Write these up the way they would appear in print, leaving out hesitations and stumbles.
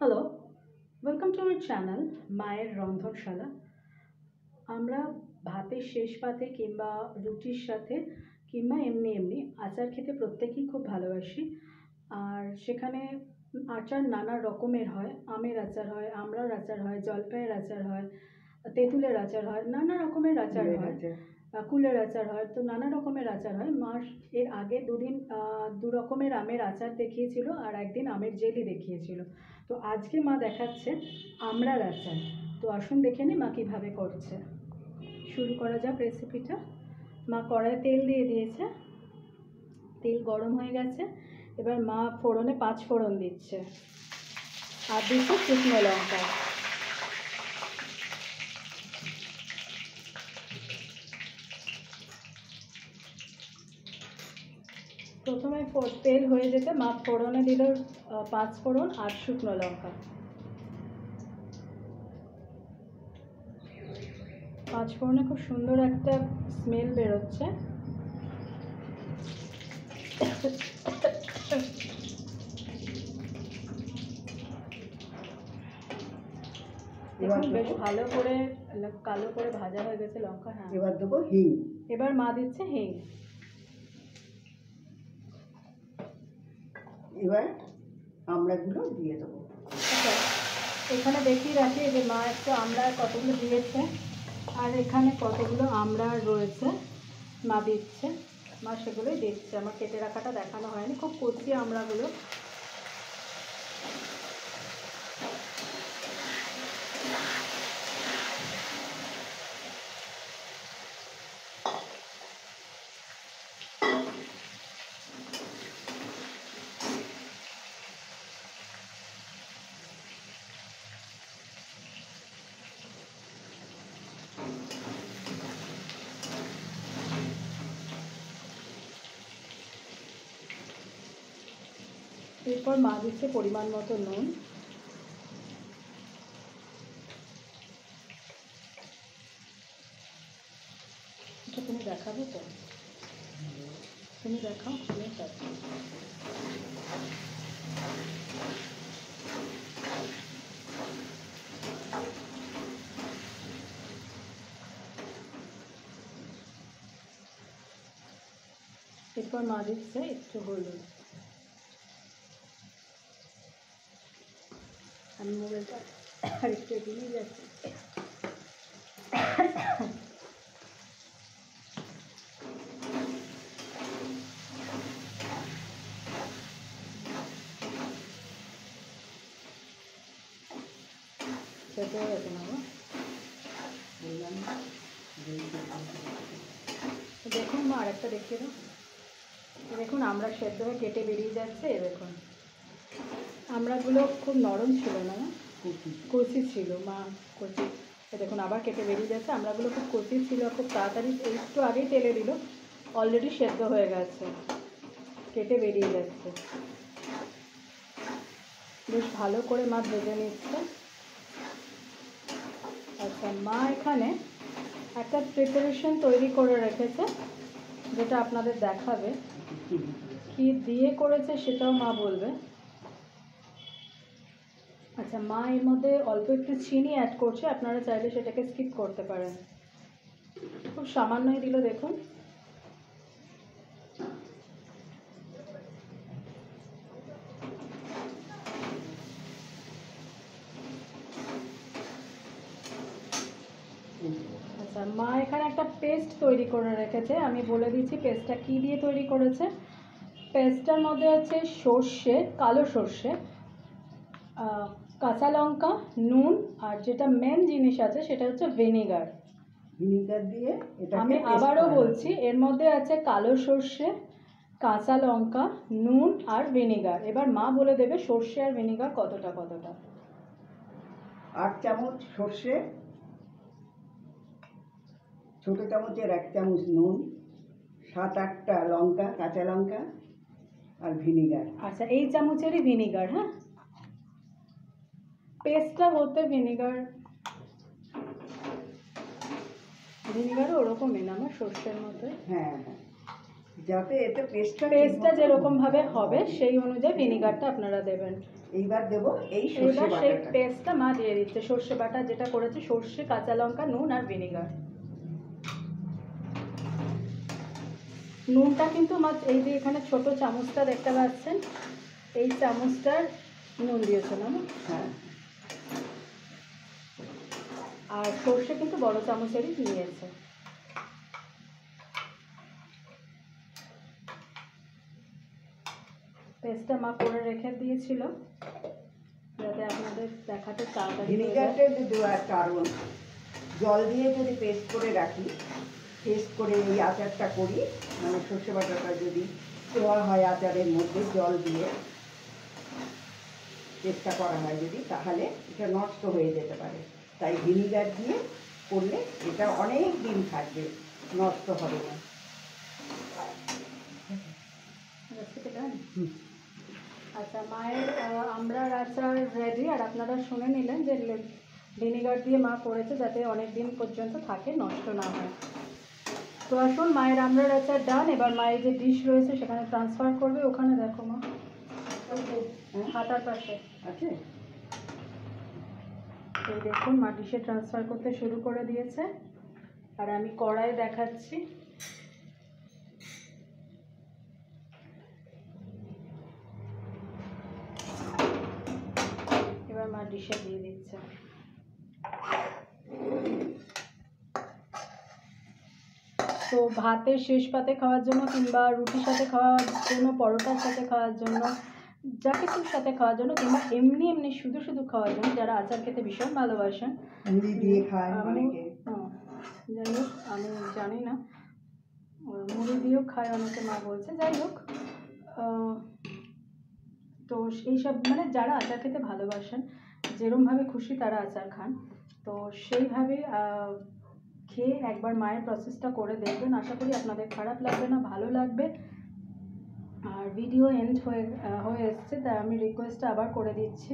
Hello, welcome to our channel মায়ের রন্ধনশালা। আমরা ভাতের শেষ পাতে কিংবা রুটির সাথে কিংবা এমনি এমনি আচার খেতে প্রত্যেকেই খুব ভালোবাসি। আর সেখানে আচার নানা রকমের হয়। আমের আচার হয়, আমড়ার আচার হয়, জলপাইয়ের আচার হয়, তেঁতুলের আচার হয়, নানা রকমের আচার হয়, কুলের আচার হয়। তো নানা রকমের আচার হয়। মা এর আগে দুদিন দু রকমের আমের আচার দেখিয়েছিল আর একদিন আমের জেলি দেখিয়েছিল। তো আজকে মা দেখাচ্ছে আমড়ার আচার। তো আসুন দেখে নিই মা কীভাবে করছে। শুরু করা যাক রেসিপিটা। মা কড়াইয়ে তেল দিয়ে দিয়েছে, তেল গরম হয়ে গেছে। এবার মা ফোড়নে 5 ফোড়ন দিচ্ছে আর দিচ্ছে শুকনো লঙ্কা। প্রথমে তেল হয়ে যেতে মা ফোড়নে দিল 5 ফোড়ন আর শুকনো লঙ্কা। 5 ফোড়নে খুব সুন্দর একটা স্মেল বেরোচ্ছে। বেশ ভালো করে কালো করে ভাজা হয়ে গেছে লঙ্কা। হ্যাঁ, এবার দেবো হিং। এবার মা দিচ্ছে হিং। এবার আমড়াগুলো দিয়ে দেবো। আচ্ছা, এখানে দেখিয়ে রাখি যে মা একটু আমড়া কতগুলো দিয়েছে আর এখানে কতগুলো আমড়া রয়েছে মা দিচ্ছে। মা সেগুলোই দিচ্ছে, আমার কেটে রাখাটা দেখানো হয়নি। খুব কচি আমড়াগুলো। এরপর মা দিচ্ছে পরিমাণ মতো নুন। এটা তুমি দেখাবে তো? তুমি দেখাও। এরপর মা দিচ্ছে একটু হলুদ। আমি মোবাইলটা আর একটু এগিয়ে যাচ্ছি। সেটা হয়ে গেছে না? দেখুন মা আরেকটা দেখিয়ে দাও। দেখুন আমরা সেদ্ধ হয়ে কেটে বেরিয়ে যাচ্ছে। দেখুন আমড়াগুলো খুব নরম ছিল না, কচি ছিল। মা কচি দেখুন আবার কেটে বেরিয়ে যাচ্ছে। আমড়াগুলো খুব কচি ছিল, খুব তাড়াতাড়ি একটু আগেই তেলে দিল, অলরেডি সেদ্ধ হয়ে গেছে, কেটে বেরিয়ে যাচ্ছে। বেশ ভালো করে মা ভেজে নিচ্ছে। আচ্ছা, মা এখানে একটা প্রিপারেশন তৈরি করে রেখেছে যেটা আপনাদের দেখাবে। কি দিয়ে করেছে সেটাও মা বলবে। আচ্ছা, মা এর মধ্যে অল্প একটু চিনি অ্যাড করছে, আপনারা চাইলে সেটাকে স্কিপ করতে পারেন। খুব সামান্যই দিল দেখুন। আচ্ছা, মা এখানে একটা পেস্ট তৈরি করে রেখেছে। আমি বলে দিচ্ছি পেস্টটা কী দিয়ে তৈরি করেছে। পেস্টটার মধ্যে আছে সর্ষে, কালো সর্ষে, কাঁচা লঙ্কা, নুন, আর যেটা মেন জিনিস আছে সেটা হচ্ছে ভিনিগার। ভিনিগার দিয়ে আমি আবারও বলছি, এর মধ্যে আছে কালো সর্ষে, কাঁচা লঙ্কা, নুন আর ভিনিগার। এবার মা বলে দেবে সর্ষে আর ভিনিগার কতটা কতটা। 8 চামচ সর্ষে, ছোট চামচের 1 চামচ নুন, 7-8টা লঙ্কা, কাঁচা লঙ্কা আর ভিনিগার। আচ্ছা, এই চামচেরই ভিনিগার। হ্যাঁ, পেস্টটা হতে ভিনিগারও ওরকমই না আমার সর্ষের মধ্যে। হ্যাঁ, যাতে এতে পেস্টটা যেরকমভাবে হবে সেই অনুযায়ী ভিনিগারটা আপনারা দেবেন। এইবার দেবো এই এবার সর্ষে সেই বাটাটা। পেস্টটা মা দিয়ে দিচ্ছে, সর্ষে বাটা যেটা করেছে, সর্ষে, কাঁচা লঙ্কা, নুন আর ভিনেগার। নুনটা কিন্তু মা এই যে এখানে ছোট চামচটা দেখতে পাচ্ছেন, এই চামচটার নুন দিয়েছিলাম। হ্যাঁ, আর সর্ষে কিন্তু বড় চামচেরই নিয়েছে। পেস্টটা মা করে রেখে দিয়েছিল যাতে আপনাদের দেখাতে তাড়াতাড়ি হয়ে যায়। ভিনিগারটা দেওয়ার কারণ, জল দিয়ে যদি পেস্ট করে রাখি, পেস্ট করে এই আচারটা করি, মানে সর্ষে বাটাটা যদি দেওয়া হয় আচারের মধ্যে জল দিয়ে পেস্টটা করা হয় যদি, তাহলে এটা নষ্ট হয়ে যেতে পারে। তাই ভিনিগার দিয়ে করলে এটা অনেক দিন থাকবে, নষ্ট হবে না। রেসিপি ডান। আচ্ছা, মায়ের আমড়ার আচার রেডি। আর আপনারা শুনে নিলেন যে ভিনিগার দিয়ে মা করেছে যাতে অনেক দিন পর্যন্ত থাকে, নষ্ট না হয়। তো আসুন, মায়ের আমড়ার আচার ডান। এবার মায়ের যে ডিশ রয়েছে সেখানে ট্রান্সফার করবে। ওখানে দেখো মা, হ্যাঁ, হাতার পাশে আছে। এই দেখুন, মা ডিশে ট্রান্সফার করতে শুরু করে দিয়েছে। আর আমি কড়াই দেখাচ্ছি। এবার মা ডিশে দিয়ে দিচ্ছে। তো ভাতের শেষ পাতে খাওয়ার জন্য কিংবা রুটির সাথে খাওয়ার জন্য, পরোটার সাথে খাওয়ার জন্য, যা কিছুর সাথে খাওয়ার জন্য, কিংবা এমনি এমনি শুধু শুধু খাওয়ার জন্য, যারা আচার খেতে ভীষণ ভালোবাসেন, মুড়ি দিয়ে খায় অনেকে। যাই হোক, আমি জানি না, মুড়ি দিয়েও খায় অনেকে, মা বলছে। যাই হোক, তো এইসব মানে যারা আচার খেতে ভালোবাসেন, যেরমভাবে খুশি তারা আচার খান, তো সেইভাবে খেয়ে একবার মায়ের প্রসেসটা করে দেখবেন। আশা করি আপনাদের খারাপ লাগবে না, ভালো লাগবে। আর ভিডিও এন্ড হয়ে এসছে, তাই আমি রিকোয়েস্টটা আবার করে দিচ্ছি,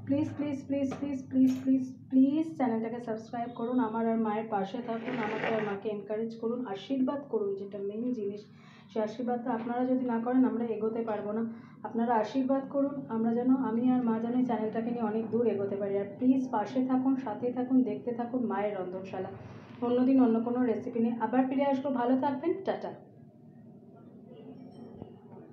please please please please please please please চ্যানেলটাকে সাবস্ক্রাইব করুন, আমার আর মায়ের পাশে থাকুন, আমাকে আর মাকে এনকারেজ করুন, আশীর্বাদ করুন, যেটা মেন জিনিস। সেই আশীর্বাদটা আপনারা যদি না করেন আমরা এগোতে পারবো না। আপনারা আশীর্বাদ করুন, আমরা যেন, আমি আর মা যেন এই চ্যানেলটাকে নিয়ে অনেক দূর এগোতে পারি। আর প্লিজ পাশে থাকুন, সাথে থাকুন, দেখতে থাকুন মায়ের রন্ধনশালা। অন্যদিন অন্য কোনো রেসিপি নিয়ে আবার ফিরে আসবো। ভালো থাকবেন, টাটা।